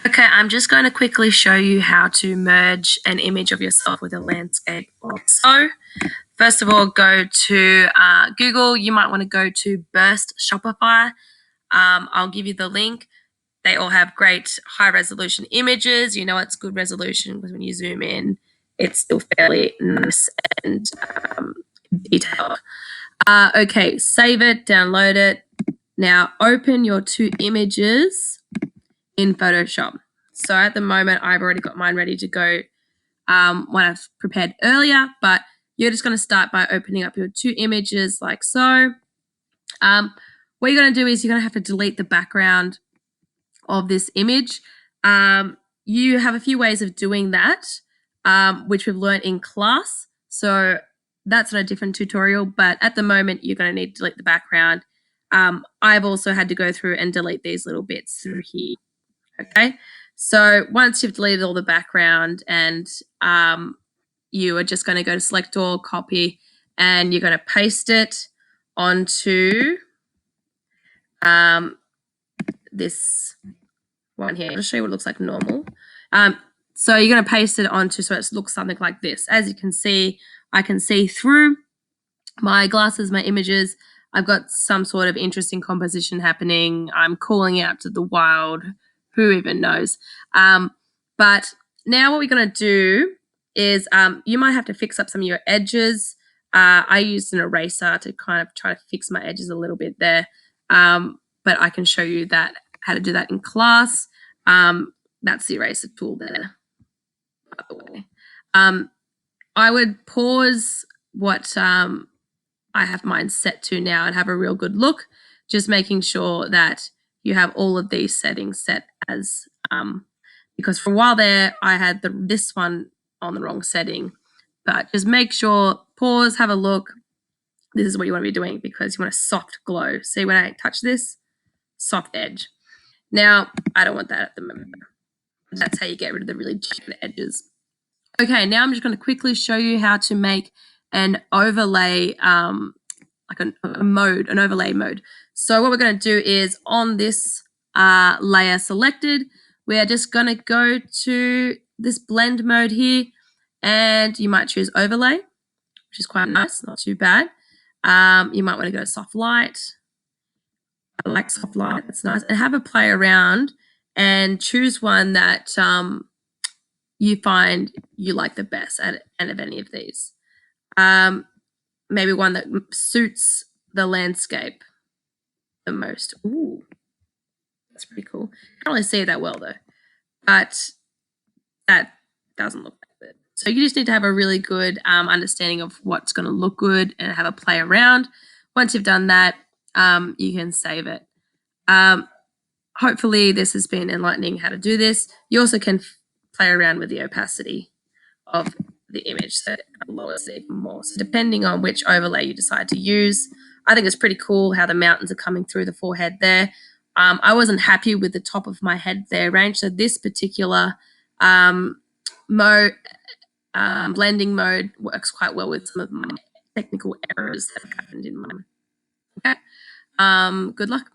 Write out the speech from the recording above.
Okay, I'm just going to quickly show you how to merge an image of yourself with a landscape. So, first of all, go to Google. You might want to go to Burst Shopify. I'll give you the link. They all have great high resolution images. You know it's good resolution because when you zoom in, it's still fairly nice and detailed. Okay, save it, download it. Now open your two images in Photoshop. So at the moment, I've already got mine ready to go when I've prepared earlier, but you're just going to start by opening up your two images like so. What you're going to do is you're going to have to delete the background of this image. You have a few ways of doing that, which we've learned in class. So that's on a different tutorial, but at the moment, you're going to need to delete the background. I've also had to go through and delete these little bits through here. Okay, so once you've deleted all the background and you are just going to go to select all, copy, and you're going to paste it onto this one here. I'll show you what it looks like normal. So you're going to paste it onto so it looks something like this. As you can see, I can see through my glasses, my images. I've got some sort of interesting composition happening. I'm calling out to the wild. Who even knows? But now what we're going to do is you might have to fix up some of your edges. I used an eraser to kind of try to fix my edges a little bit there. But I can show you that how to do that in class. That's the eraser tool there, by the way. I would pause what I have mine set to now and have a real good look, just making sure that you have all of these settings set as, because for a while there, I had this one on the wrong setting, but just make sure, pause, have a look. This is what you want to be doing because you want a soft glow. See when I touch this, soft edge. Now, I don't want that at the moment. That's how you get rid of the really jagged edges. Okay, now I'm just going to quickly show you how to make an overlay, like an overlay mode. So what we're going to do is on this layer selected, we are just going to go to this blend mode here, and you might choose overlay, which is quite nice, not too bad. You might want to go soft light. I like soft light, that's nice. And have a play around and choose one that you find you like the best out of any of these. Maybe one that suits the landscape the most. Ooh, that's pretty cool. Can't really see it that well though, but that doesn't look that good. So you just need to have a really good understanding of what's going to look good and have a play around. Once you've done that, you can save it. Hopefully this has been enlightening how to do this. You also can play around with the opacity of the image so it lowers it even more. So depending on which overlay you decide to use, I think it's pretty cool how the mountains are coming through the forehead there. I wasn't happy with the top of my head there range, so this particular mode, blending mode, works quite well with some of my technical errors that have happened in mine. Okay, good luck.